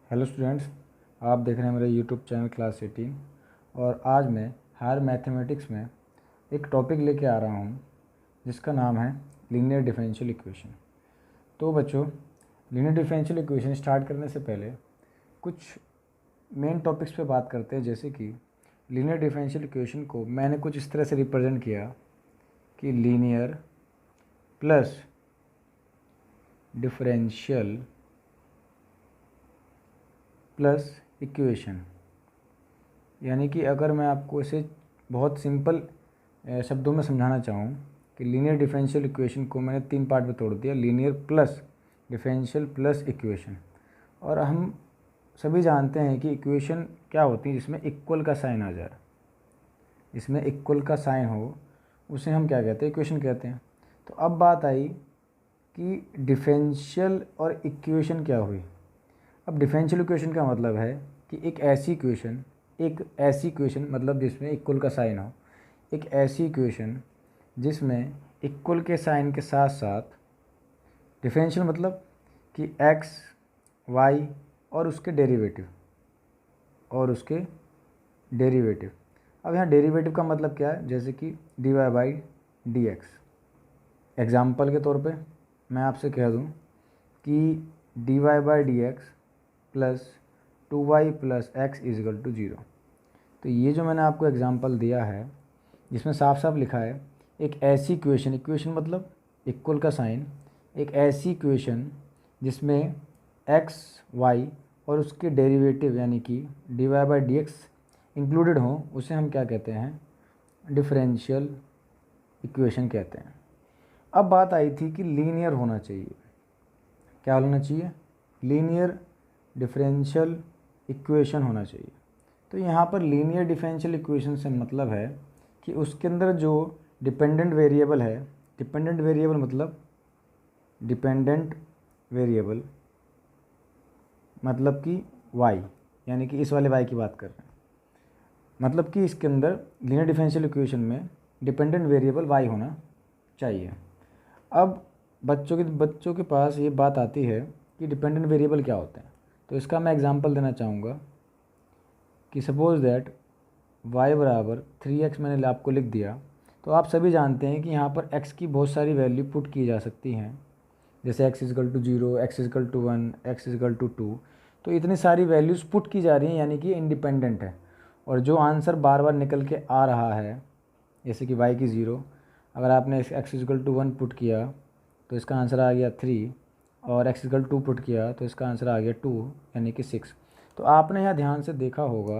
Hello students, आप देख रहे हैं मेरे यूट्यूब चैनल क्लास 18। और आज मैं हायर मैथमेटिक्स में एक टॉपिक लेके आ रहा हूँ जिसका नाम है लीनियर डिफरेंशियल इक्वेशन। तो बच्चों, लीनियर डिफरेंशियल इक्वेशन स्टार्ट करने से पहले कुछ मेन टॉपिक्स पे बात करते हैं। जैसे कि लीनियर डिफरेंशियल इक्वेशन को मैंने कुछ इस तरह से रिप्रेजेंट किया कि linear plus differential plus equation, यानी कि अगर मैं आपको इसे बहुत सिंपल शब्दों में समझाना चाहूँ कि लीनियर डिफरेंशियल इक्वेशन को मैंने 3 पार्ट में तोड़ दिया, linear plus differential plus equation. और हम सभी जानते हैं कि इक्वेशन क्या होती है जिसमें इक्वल का साइन आ जाए, जिसमें इक्वल का साइन हो उसे हम क्या कहते हैं, इक्वेशन कहते हैं। तो अब बात आई कि डिफरेंशियल और इक्वेशन क्या हुई। अब डिफरेंशियल इक्वेशन का मतलब है कि एक ऐसी इक्वेशन मतलब जिसमें इक्वल का साइन हो, एक ऐसी इक्वेशन जिसमें इक्वल के साइन के साथ साथ डिफरेंशियल मतलब कि x, y और उसके डेरिवेटिव। अब यहाँ डेरिवेटिव का मतलब क्या है, जैसे कि dy/dx। एग्जाम्पल के तौर पे मैं आपसे कह दूँ कि dy/dx plus 2y plus x is equal to 0। तो ये जो मैंने आपको एग्जांपल दिया है जिसमें साफ साफ लिखा है एक ऐसी इक्वेशन मतलब इक्वल का साइन, एक ऐसी इक्वेशन जिसमें x, y और उसके डेरिवेटिव यानी कि dy/dx इंक्लूडेड हो, उसे हम क्या कहते हैं, डिफरेंशियल इक्वेशन कहते हैं। अब बात आई थी कि लीनियर होना चाहिए। क्या होना चाहिए? लीनियर डिफरेंशियल इक्वेशन होना चाहिए। तो यहाँ पर लीनियर डिफरेंशियल इक्वेशन से मतलब है कि उसके अंदर जो डिपेंडेंट वेरिएबल है, डिपेंडेंट वेरिएबल मतलब कि y, यानी कि इस वाले y की बात कर रहे हैं। मतलब कि इसके अंदर लीनियर डिफरेंशियल इक्वेशन में डिपेंडेंट वेरिएबल y होना चाहिए। अब बच्चों के पास ये बात आती है कि डिपेंडेंट वेरिएबल क्या होते हैं। तो इसका मैं एग्जांपल देना चाहूँगा कि सपोज़ दैट y बराबर 3x मैंने आपको लिख दिया। तो आप सभी जानते हैं कि यहाँ पर x की बहुत सारी वैल्यू पुट की जा सकती हैं, जैसे x is equal to 0, x is equal to 1, x is equal to 2। तो इतनी सारी वैल्यूज़ पुट की जा रही हैं, यानी कि इंडिपेंडेंट है। और जो आंसर बार बार निकल के आ रहा है, जैसे कि y की 0, अगर आपने x इज़िकल टू 1 पुट किया तो इसका आंसर आ गया 3, और x इक्वल 2 पुट किया तो इसका आंसर आ गया 2, यानी कि 6। तो आपने यहाँ ध्यान से देखा होगा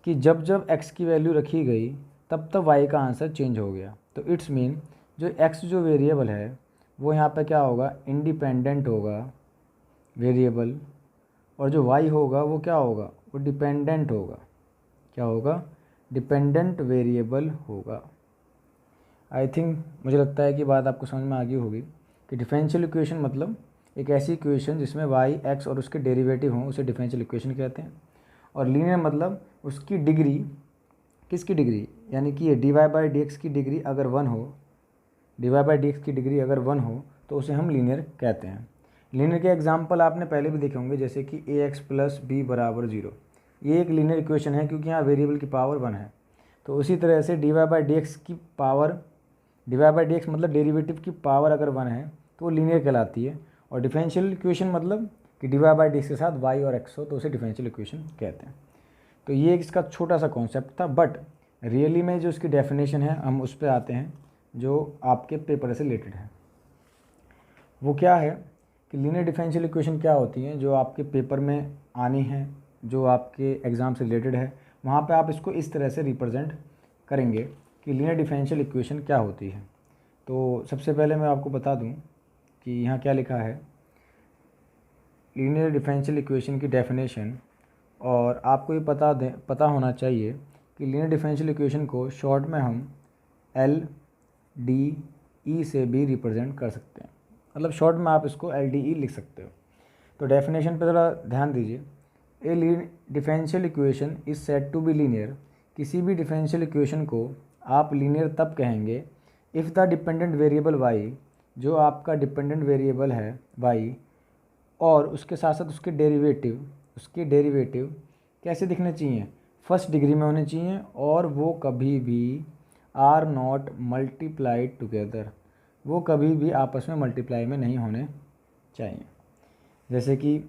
कि जब जब x की वैल्यू रखी गई तब तब y का आंसर चेंज हो गया। तो इट्स मीन जो x जो वेरिएबल है वो यहाँ पे क्या होगा, इंडिपेंडेंट होगा वेरिएबल, और जो y होगा वो क्या होगा, वो डिपेंडेंट होगा। क्या होगा? डिपेंडेंट वेरिएबल होगा। आई थिंक, मुझे लगता है कि बात आपको समझ में आ गई होगी कि डिफरेंशियल इक्वेशन मतलब एक ऐसी इक्वेशन जिसमें y, x और उसके डेरिवेटिव हों, उसे डिफरेंशियल इक्वेशन कहते हैं। और लीनियर मतलब उसकी डिग्री, किसकी डिग्री, यानी कि ये dy/dx की डिग्री अगर 1 हो, dy/dx की डिग्री अगर 1 हो तो उसे हम लीनियर कहते हैं। लीनियर के एग्जाम्पल आपने पहले भी देखे होंगे, जैसे कि ax प्लस b बराबर 0। ये एक लीनियर इक्वेशन है क्योंकि यहाँ वेरिएबल की पावर 1 है। तो उसी तरह से dy/dx की पावर, dy/dx मतलब डेरिवेटिव की पावर अगर 1 है तो वो लीनियर कहलाती है। और डिफरेंशियल इक्वेशन मतलब कि dy/dx के साथ y और x हो तो उसे डिफरेंशियल इक्वेशन कहते हैं। तो ये इसका छोटा सा कॉन्सेप्ट था, बट रियली में जो इसकी डेफिनेशन है हम उस पर आते हैं जो आपके पेपर से रिलेटेड है। वो क्या है कि लीनियर डिफरेंशियल इक्वेशन क्या होती हैं जो आपके पेपर में आनी है, जो आपके एग्ज़ाम से रिलेटेड है, वहाँ पे आप इसको इस तरह से रिप्रेजेंट करेंगे कि लीनियर डिफरेंशियल इक्वेशन क्या होती है। तो सबसे पहले मैं आपको बता दूं कि यहाँ क्या लिखा है, लीनियर डिफरेंशियल इक्वेशन की डेफिनेशन। और आपको ये पता होना चाहिए कि लीनियर डिफरेंशियल इक्वेशन को शॉर्ट में हम LDE से भी रिप्रेजेंट कर सकते हैं, मतलब शॉर्ट में आप इसको LDE लिख सकते हो। तो डेफिनेशन पर ज़रा ध्यान दीजिए। A differential equation is said to be linear. किसी भी डिफरेंशियल इक्वेशन को आप लीनियर तब कहेंगे if the dependent variable y, जो आपका डिपेंडेंट वेरिएबल है y, और उसके साथ साथ उसके डेरिवेटिव उसके डेरिवेटिव कैसे दिखने चाहिए, फर्स्ट डिग्री में होने चाहिए, और वो कभी भी आर नॉट मल्टीप्लाइड टुगेदर, वो कभी भी आपस में मल्टीप्लाई में नहीं होने चाहिए। जैसे कि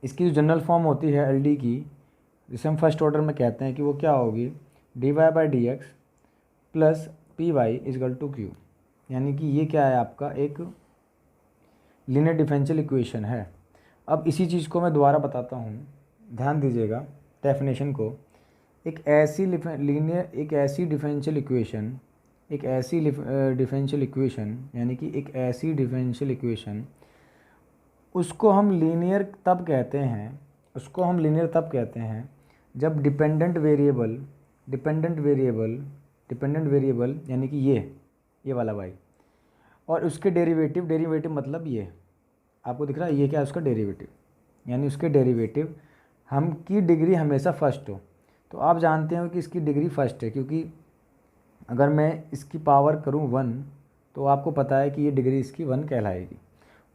इसकी जो जनरल फॉर्म होती है एल डी की, जिसे हम फर्स्ट ऑर्डर में कहते हैं कि वो क्या होगी, d y by d x plus p y is equal to q, यानी कि ये क्या है, आपका एक लीनियर डिफरेंशियल इक्वेशन है। अब इसी चीज़ को मैं दोबारा बताता हूँ, ध्यान दीजिएगा डेफिनेशन को। एक ऐसी डिफरेंशियल इक्वेशन यानी कि एक ऐसी डिफरेंशियल इक्वेशन, उसको हम लीनियर तब कहते हैं जब डिपेंडेंट वेरिएबल यानी कि ये वाला y, और उसके डेरिवेटिव मतलब ये आपको दिख रहा है, ये क्या है उसका डेरिवेटिव, यानी उसके डेरिवेटिव हम की डिग्री हमेशा फर्स्ट हो। तो आप जानते हो कि इसकी डिग्री फर्स्ट है, क्योंकि अगर मैं इसकी पावर करूँ 1 तो आपको पता है कि ये डिग्री इसकी 1 कहलाएगी,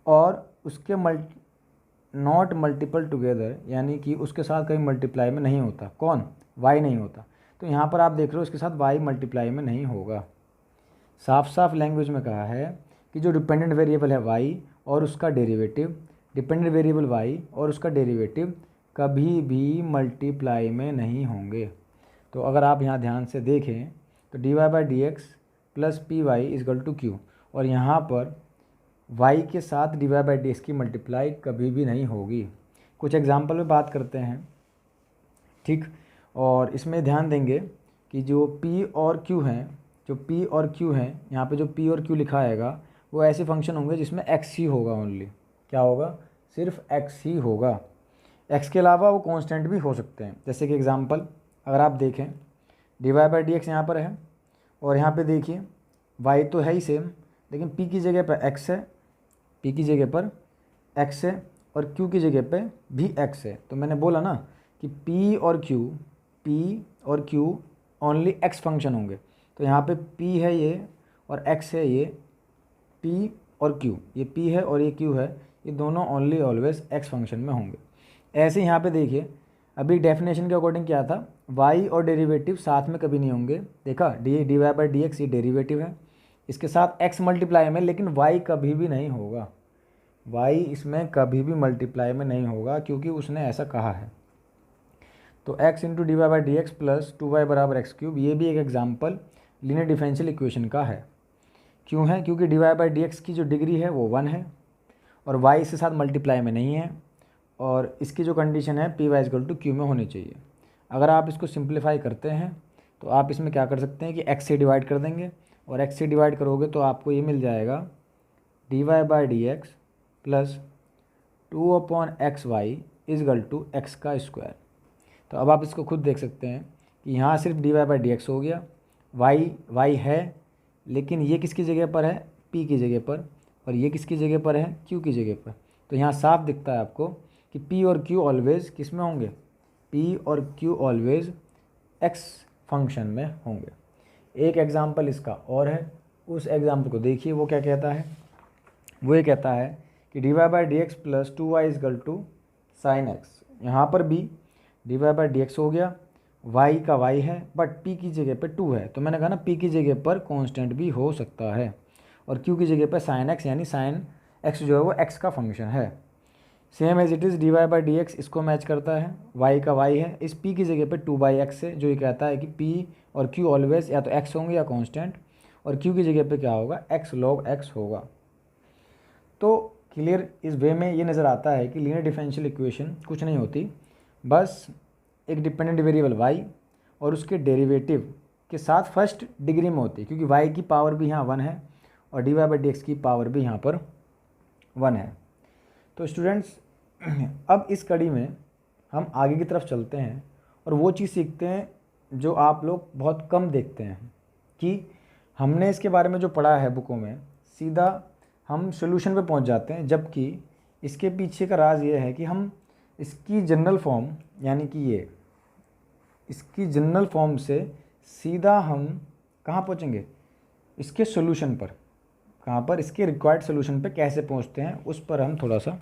और उसके नॉट मल्टीपल टुगेदर, यानी कि उसके साथ कहीं मल्टीप्लाई में नहीं होता, कौन, y नहीं होता। तो यहाँ पर आप देख रहे हो इसके साथ y मल्टीप्लाई में नहीं होगा। साफ साफ लैंग्वेज में कहा है कि जो डिपेंडेंट वेरिएबल है y और उसका डेरिवेटिव कभी भी मल्टीप्लाई में नहीं होंगे। तो अगर आप यहाँ ध्यान से देखें तो d y by d x plus p y is equal to q, और यहाँ पर y के साथ d y by d x की मल्टीप्लाई कभी भी नहीं होगी। कुछ एग्जाम्पल में बात करते हैं, ठीक। और इसमें ध्यान देंगे कि जो p और q हैं, यहाँ पे जो p और q लिखा आएगा वो ऐसे फंक्शन होंगे जिसमें x ही होगा, ओनली क्या होगा, सिर्फ x ही होगा। x के अलावा वो कांस्टेंट भी हो सकते हैं। जैसे कि एग्जांपल अगर आप देखें, d y by d x यहाँ पर है, और यहाँ पे देखिए y तो है ही सेम, लेकिन p की जगह पर x है, और q की जगह पे भी x है। तो मैंने बोला ना कि p और q ओनली x फंक्शन होंगे। तो यहाँ पे p है ये और x है ये, p और q, ये p है और ये q है, ये दोनों ओनली ऑलवेज x फंक्शन में होंगे। ऐसे यहाँ पे देखिए, अभी डेफिनेशन के अकॉर्डिंग क्या था, y और डेरिवेटिव साथ में कभी नहीं होंगे। देखा, d y by d x ये डेरिवेटिव है, इसके साथ x मल्टीप्लाई में, लेकिन y कभी भी नहीं होगा, y इसमें कभी भी मल्टीप्लाई में नहीं होगा, क्योंकि उसने ऐसा कहा है। तो x into d y by d x plus 2y बराबर एक्स क्यूब, ये भी एक एग्जाम्पल लीनियर डिफरेंशियल इक्वेशन का है। क्यों है, क्योंकि d y by d x की जो डिग्री है वो 1 है, और y इसके साथ मल्टीप्लाई में नहीं है, और इसकी जो कंडीशन है p y equal to q में होनी चाहिए। अगर आप इसको सिंप्लीफाई करते हैं तो आप इसमें क्या कर सकते हैं कि x से डिवाइड कर देंगे, और x से डिवाइड करोगे तो आपको ये मिल जाएगा d y by d x plus 2/xy is equal to x का स्क्वायर। तो अब आप इसको खुद देख सकते हैं कि यहाँ सिर्फ d y by d x हो गया, y है, लेकिन ये किसकी जगह पर है, p की जगह पर, और ये किसकी जगह पर है, q की जगह पर। तो यहाँ साफ दिखता है आपको कि p और q ऑलवेज किस में होंगे, p और q ऑलवेज x फंक्शन में होंगे। एक एग्जाम्पल इसका और है, उस एग्जाम्पल को देखिए, वो क्या कहता है, वो ये कहता है कि d y by d x plus 2y is equal to sine x. यहाँ पर भी d y by d x हो गया, y का y है, बट p की जगह पे 2 है। तो मैंने कहा ना p की जगह पर कांस्टेंट भी हो सकता है, और q की जगह पर साइन x, यानी साइन x जो है वो x का फंक्शन है। Same as it is d y by d x इसको मैच करता है, y का y है, इस p की जगह पे 2/x है, जो ये कहता है कि p और q ऑलवेज या तो x होंगे या कांस्टेंट, और q की जगह पे क्या होगा, x log x होगा। तो क्लियर इस वे में ये नज़र आता है कि लीनियर डिफरेंशियल इक्वेशन कुछ नहीं होती, बस एक डिपेंडेंट वेरिएबल y और उसके डेरिवेटिव के साथ फर्स्ट डिग्री में होती है, क्योंकि y की पावर भी यहाँ 1 है और d y by d x की पावर भी यहाँ पर 1 है। तो स्टूडेंट्स, अब इस कड़ी में हम आगे की तरफ चलते हैं और वो चीज़ सीखते हैं जो आप लोग बहुत कम देखते हैं, कि हमने इसके बारे में जो पढ़ा है बुकों में, सीधा हम सॉल्यूशन पे पहुंच जाते हैं, जबकि इसके पीछे का राज ये है कि हम इसकी जनरल फॉर्म, यानी कि ये इसकी जनरल फॉर्म से सीधा हम कहाँ पहुँचेंगे, इसके सॉल्यूशन पर, कहाँ पर, इसके रिक्वायर्ड सॉल्यूशन पे कैसे पहुँचते हैं, उस पर हम थोड़ा सा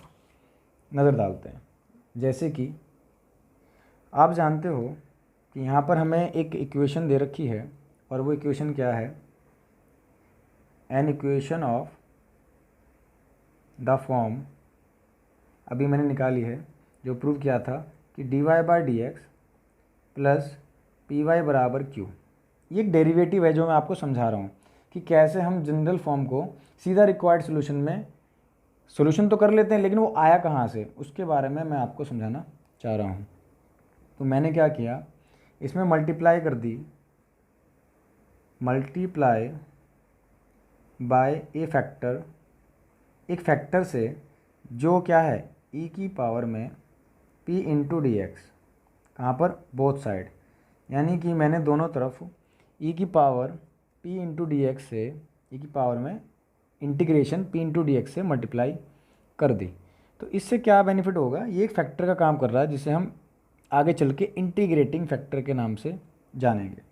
नज़र डालते हैं। जैसे कि आप जानते हो कि यहाँ पर हमें एक इक्वेशन दे रखी है, और वो इक्वेशन क्या है, an equation of the form, अभी मैंने निकाली है, जो प्रूव किया था कि dy by d x plus p y बराबर क्यू। ये एक डेरिवेटिव है जो मैं आपको समझा रहा हूँ कि कैसे हम जनरल फॉर्म को सीधा रिक्वायर्ड सोल्यूशन में सोल्यूशन तो कर लेते हैं, लेकिन वो आया कहाँ से, उसके बारे में मैं आपको समझाना चाह रहा हूँ। तो मैंने क्या किया, इसमें मल्टीप्लाई कर दी, मल्टीप्लाई बाय ए फैक्टर, एक फैक्टर से जो क्या है e की पावर में p इंटू डी एक्स, कहाँ पर, बोथ साइड, यानी कि मैंने दोनों तरफ e की power p into d x से e की पावर में integration p into d x से मल्टीप्लाई कर दी। तो इससे क्या बेनिफिट होगा, ये एक फैक्टर का काम कर रहा है जिसे हम आगे चल के इंटीग्रेटिंग फैक्टर के नाम से जानेंगे।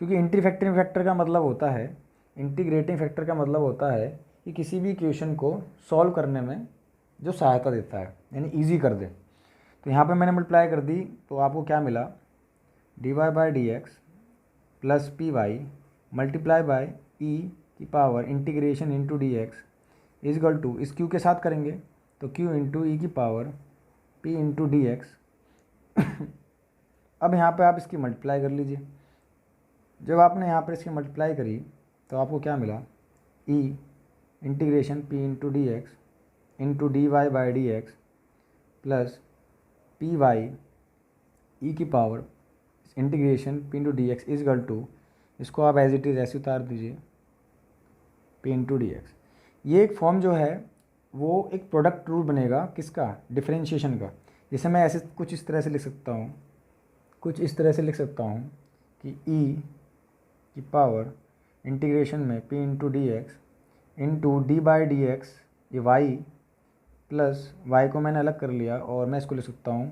क्योंकि इंटीग्रेटिंग फैक्टर का मतलब होता है, इंटीग्रेटिंग फैक्टर का मतलब होता है कि किसी भी इक्वेशन को सॉल्व करने में जो सहायता देता है, यानी इजी कर दे। तो यहाँ पे मैंने मल्टीप्लाई कर दी, तो आपको क्या मिला, d y by d x plus p y multiply by e की power integration into d x is equal to, इस क्यू के साथ करेंगे तो क्यू इंटू ई की power p into d x. अब यहाँ पे आप इसकी मल्टीप्लाई कर लीजिए। जब आपने यहाँ पर इसकी मल्टीप्लाई करी तो आपको क्या मिला, e integration p into d x into d y by d x plus p y e की power integration p into d x is equal to, इसको आप एज इट इज़ ऐसे उतार दीजिए, पी इंटू डी एक्स। ये एक form जो है वो एक प्रोडक्ट रूल बनेगा, किसका, डिफरेंशिएशन का। जैसे मैं ऐसे कुछ इस तरह से लिख सकता हूँ, कुछ इस तरह से लिख सकता हूँ कि ई की पावर इंटीग्रेशन में P into d x into D by d x, ये वाई प्लस वाई को मैंने अलग कर लिया, और मैं इसको लिख सकता हूँ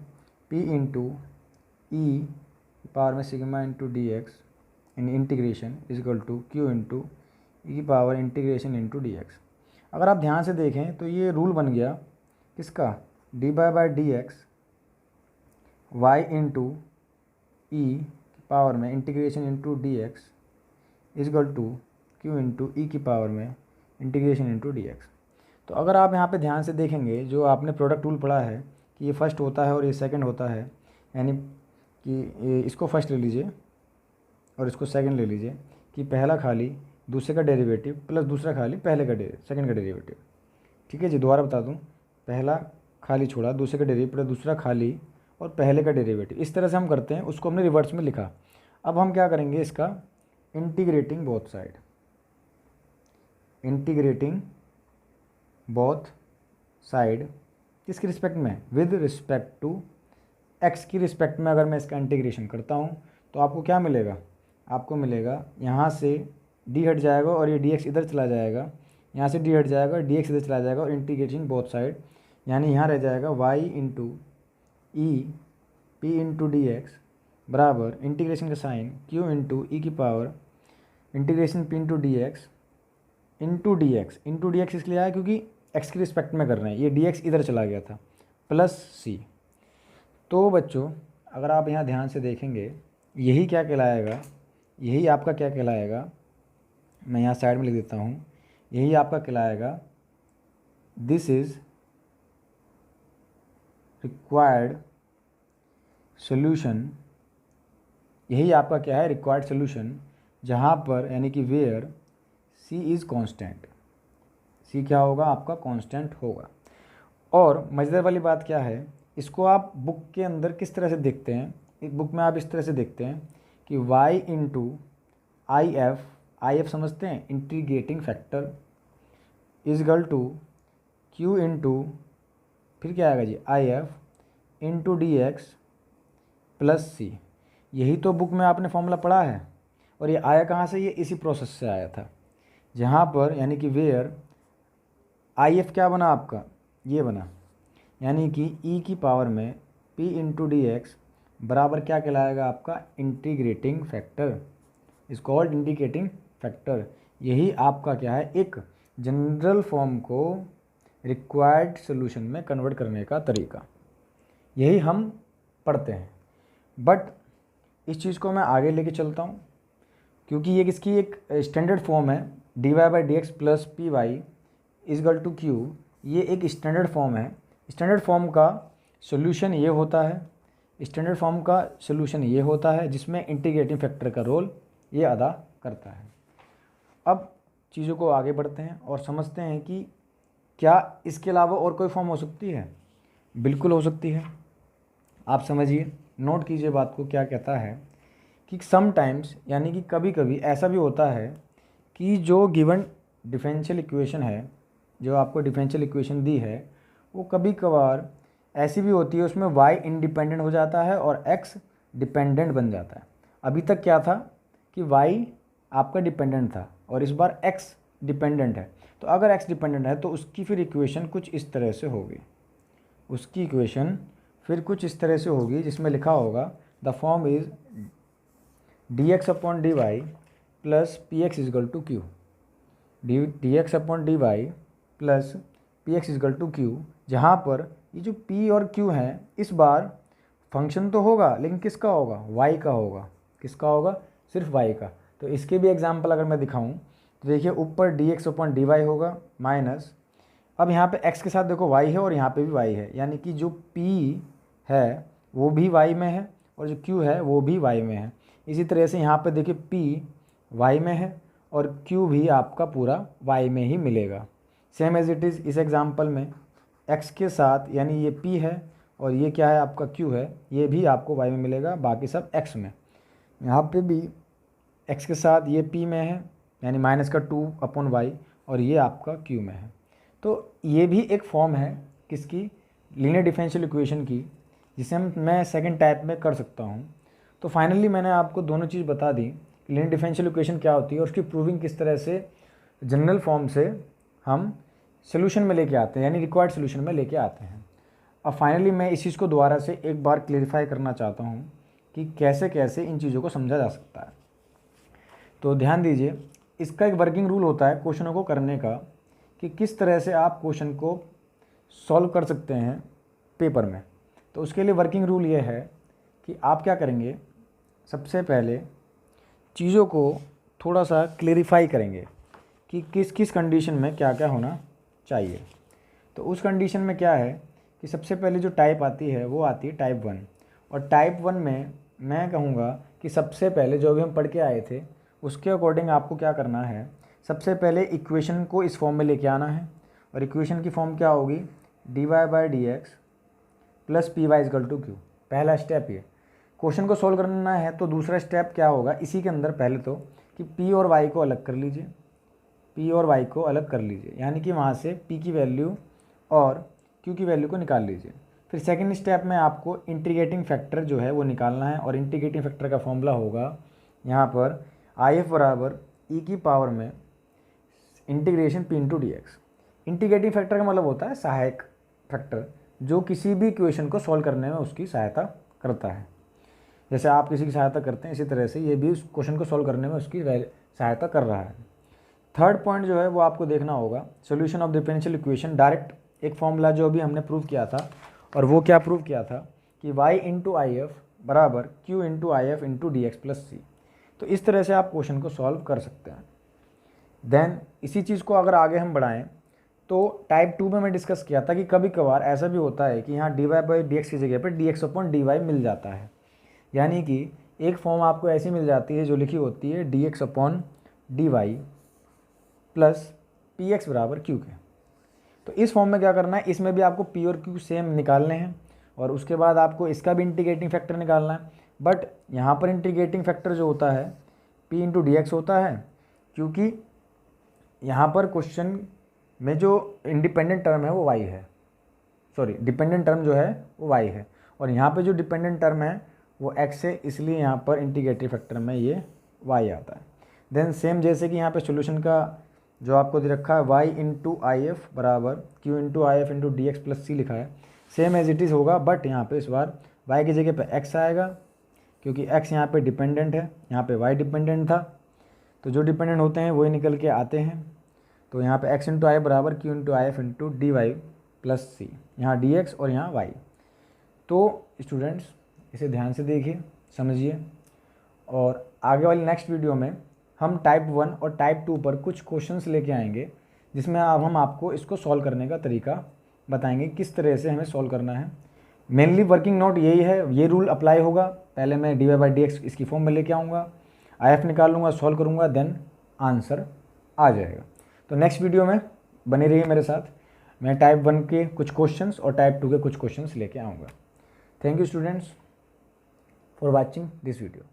पी इंटू ई की पावर में sigma into d x in integration is equal to q into e की power integration into d x. अगर आप ध्यान से देखें तो ये रूल बन गया किसका, d by d x y into e की पावर में integration into d x is equal to q into e की पावर में इंटीग्रेशन इंटू डी एक्स। तो अगर आप यहाँ पे ध्यान से देखेंगे, जो आपने प्रोडक्ट रूल पढ़ा है कि ये फर्स्ट होता है और ये सेकंड होता है, यानी कि इसको फर्स्ट ले लीजिए और इसको सेकंड ले लीजिए, कि पहला खाली दूसरे का डेरिवेटिव प्लस दूसरा खाली पहले का सेकंड का डेरिवेटिव। ठीक है जी, दोबारा बता दूँ, पहला खाली छोड़ा, दूसरे का डेरिवेटिव प्लस दूसरा खाली और पहले का डेरिवेटिव, इस तरह से हम करते हैं, उसको हमने रिवर्स में लिखा। अब हम क्या करेंगे, इसका integrating both side, integrating both side किसके रिस्पेक्ट में, विद रिस्पेक्ट टू एक्स की रिस्पेक्ट में। अगर मैं इसका इंटीग्रेशन करता हूँ तो आपको क्या मिलेगा, आपको मिलेगा यहाँ से डी हट जाएगा और ये डी एक्स इधर चला जाएगा, यहाँ से डी हट जाएगा, डी एक्स इधर चला जाएगा, और इंटीग्रेटिंग बोथ साइड, यानी यहाँ रह जाएगा y into e p into d x बराबर इंटीग्रेशन का साइन क्यू इंटू ई की power integration p into d x into d x. Into d x इसलिए आया क्योंकि एक्स के रिस्पेक्ट में कर रहे हैं, ये डी एक्स इधर चला गया था, प्लस सी। तो बच्चों अगर आप यहाँ ध्यान से देखेंगे, यही क्या कहलाएगा, यही आपका क्या कहलाएगा, मैं यहाँ साइड में लिख देता हूँ, यही आपका कहलाएगा दिस इज़ रिक्वायर्ड सोल्यूशन। यही आपका क्या है, रिक्वायर्ड सोल्यूशन, जहाँ पर यानी कि वेयर सी इज़ कांस्टेंट, सी क्या होगा, आपका कांस्टेंट होगा। और मज़ेदार वाली बात क्या है, इसको आप बुक के अंदर किस तरह से देखते हैं, एक बुक में आप इस तरह से देखते हैं कि y इंटू आई एफ समझते हैं, integrating factor is equal to q into फिर क्या आएगा जी, I F into d x plus C. यही तो बुक में आपने फॉर्मूला पढ़ा है, और ये आया कहाँ से, ये इसी प्रोसेस से आया था, जहाँ पर यानी कि वेयर आई एफ क्या बना आपका, ये बना, यानी कि ई की पावर में p इंटू डी एक्स बराबर क्या कहलाएगा आपका, integrating factor, is called integrating factor. यही आपका क्या है, एक जनरल फॉर्म को रिक्वायर्ड सोल्यूशन में कन्वर्ट करने का तरीका। यही हम पढ़ते हैं। बट इस चीज़ को मैं आगे लेके चलता हूँ, क्योंकि ये किसकी एक स्टैंडर्ड फॉर्म है, dy/dx plus p y is equal to q. ये एक स्टैंडर्ड फॉर्म है। स्टैंडर्ड फॉर्म का सोल्यूशन ये होता है, स्टैंडर्ड फॉर्म का सोल्यूशन ये होता है जिसमें इंटीग्रेटिंग फैक्टर का रोल ये अदा करता है। अब चीज़ों को आगे बढ़ते हैं और समझते हैं कि क्या इसके अलावा और कोई फॉर्म हो सकती है। बिल्कुल हो सकती है। आप समझिए, नोट कीजिए बात को। क्या कहता है कि समटाइम्स, यानी कि कभी कभी ऐसा भी होता है कि जो गिवन डिफरेंशियल इक्वेशन है, जो आपको डिफरेंशियल इक्वेशन दी है, वो कभी कभार ऐसी भी होती है उसमें y इंडिपेंडेंट हो जाता है और x डिपेंडेंट बन जाता है। अभी तक क्या था कि y आपका डिपेंडेंट था और इस बार x डिपेंडेंट है। तो अगर x डिपेंडेंट है तो उसकी फिर इक्वेशन कुछ इस तरह से होगी, उसकी इक्वेशन फिर कुछ इस तरह से होगी जिसमें लिखा होगा the form is dx upon dy plus p x is equal to q. dx upon dy plus p x is equal to q, जहाँ पर ये जो p और q हैं इस बार फंक्शन तो होगा लेकिन किसका होगा, y का होगा। किसका होगा, सिर्फ y का। तो इसके भी एग्जाम्पल अगर मैं दिखाऊं तो देखिए, ऊपर dx अपॉन dy होगा माइनस, अब यहाँ पे x के साथ देखो y है और यहाँ पे भी y है, यानी कि जो p है वो भी y में है और जो q है वो भी y में है। इसी तरह से यहाँ पे देखिए p y में है और q भी आपका पूरा y में ही मिलेगा। सेम एज इट इज़ इस एग्जाम्पल में x के साथ, यानी ये p है और ये क्या है आपका q है, ये भी आपको y में मिलेगा, बाकी सब x में। यहाँ पे भी x के साथ ये p में है, यानी माइनस का 2 अपॉन y, और ये आपका q में है। तो ये भी एक फॉर्म है किसकी, लीनियर डिफरेंशियल इक्वेशन की, जिसे मैं सेकंड टाइप में कर सकता हूँ। तो फाइनली मैंने आपको दोनों चीज़ बता दी, लीनियर डिफरेंशियल इक्वेशन क्या होती है और उसकी प्रूविंग किस तरह से जनरल फॉर्म से हम सोल्यूशन में लेके आते हैं, यानी रिक्वायर्ड सोल्यूशन में लेके आते हैं। अब फाइनली मैं इस चीज़ को दोबारा से एक बार क्लेरिफाई करना चाहता हूँ कि कैसे कैसे इन चीज़ों को समझा जा सकता है। तो ध्यान दीजिए, इसका एक वर्किंग रूल होता है क्वेश्चनों को करने का, कि किस तरह से आप क्वेश्चन को सॉल्व कर सकते हैं पेपर में। तो उसके लिए वर्किंग रूल ये है कि आप क्या करेंगे, सबसे पहले चीज़ों को थोड़ा सा क्लेरिफाई करेंगे कि किस किस कंडीशन में क्या क्या होना चाहिए। तो उस कंडीशन में क्या है कि सबसे पहले जो टाइप आती है वो आती है टाइप 1, और टाइप 1 में मैं कहूँगा कि सबसे पहले जो भी हम पढ़ के आए थे उसके अकॉर्डिंग आपको क्या करना है, सबसे पहले इक्वेशन को इस फॉर्म में लेके आना है। और इक्वेशन की फॉर्म क्या होगी, dy/dx plus p y is equal to q. पहला स्टेप ये। क्वेश्चन को सॉल्व करना है तो दूसरा स्टेप क्या होगा, इसी के अंदर पहले तो कि p और y को अलग कर लीजिए, p और y को अलग कर लीजिए, यानी कि वहाँ से p की वैल्यू और q की वैल्यू को निकाल लीजिए। फिर सेकंड स्टेप में आपको इंटीग्रेटिंग फैक्टर जो है वो निकालना है, और इंटीग्रेटिंग फैक्टर का फॉर्मूला होगा यहाँ पर IF बराबर e की पावर में integration p into d x. Integrating factor का मतलब होता है सहायक फैक्टर, जो किसी भी इक्वेशन को सॉल्व करने में उसकी सहायता करता है। जैसे आप किसी की सहायता करते हैं, इसी तरह से ये भी उस क्वेश्चन को सॉल्व करने में उसकी सहायता कर रहा है। थर्ड पॉइंट जो है वो आपको देखना होगा, solution of differential equation. Direct एक फॉर्मूला जो अभी हमने प्रूव किया था, और वो क्या प्रूव किया था कि y इंटू आई एफ बराबर q into I F into d x plus C. तो इस तरह से आप क्वेश्चन को सॉल्व कर सकते हैं। देन इसी चीज़ को अगर आगे हम बढ़ाएं तो टाइप 2 में मैं डिस्कस किया था कि कभी कभार ऐसा भी होता है कि यहाँ dy/dx की जगह पर dx अपॉन dy मिल जाता है, यानी कि एक फॉर्म आपको ऐसी मिल जाती है जो लिखी होती है dx upon dy plus p x बराबर क्यू के। तो इस फॉर्म में क्या करना है, इसमें भी आपको p और q सेम निकालने हैं, और उसके बाद आपको इसका भी इंटीग्रेटिंग फैक्टर निकालना है। बट यहाँ पर इंटीग्रेटिंग फैक्टर जो होता है p इंटू डी एक्स होता है, क्योंकि यहाँ पर क्वेश्चन में जो इंडिपेंडेंट टर्म है वो y है, सॉरी डिपेंडेंट टर्म जो है वो y है, और यहाँ पे जो डिपेंडेंट टर्म है वो x है, इसलिए यहाँ पर इंटीग्रेटिंग फैक्टर में ये y आता है। देन सेम जैसे कि यहाँ पे सॉल्यूशन का जो आपको दे रखा है y इंटू आई एफ बराबर q into I F into d x plus C लिखा है, सेम एज इट इज़ होगा, बट यहाँ पे इस बार y की जगह पे x आएगा, क्योंकि x यहाँ पे डिपेंडेंट है, यहाँ पे y डिपेंडेंट था, तो जो डिपेंडेंट होते हैं वही निकल के आते हैं। तो यहाँ पे x इंटू आई बराबर q into I F into d y plus C, यहाँ डी एक्स और यहाँ y। तो स्टूडेंट्स इसे ध्यान से देखिए, समझिए, और आगे वाली नेक्स्ट वीडियो में हम टाइप 1 और टाइप 2 पर कुछ क्वेश्चंस लेके आएंगे, जिसमें अब हम आपको इसको सॉल्व करने का तरीका बताएंगे, किस तरह से हमें सॉल्व करना है। मेनली वर्किंग नोट यही है, ये रूल अप्लाई होगा। पहले मैं dy/dx इसकी फॉर्म में लेके आऊँगा, IF निकालूंगा, सॉल्व करूँगा, देन आंसर आ जाएगा। तो नेक्स्ट वीडियो में बने रहिए मेरे साथ, मैं टाइप 1 के कुछ क्वेश्चंस और टाइप 2 के कुछ क्वेश्चंस लेके आऊँगा। Thank you students for watching this video.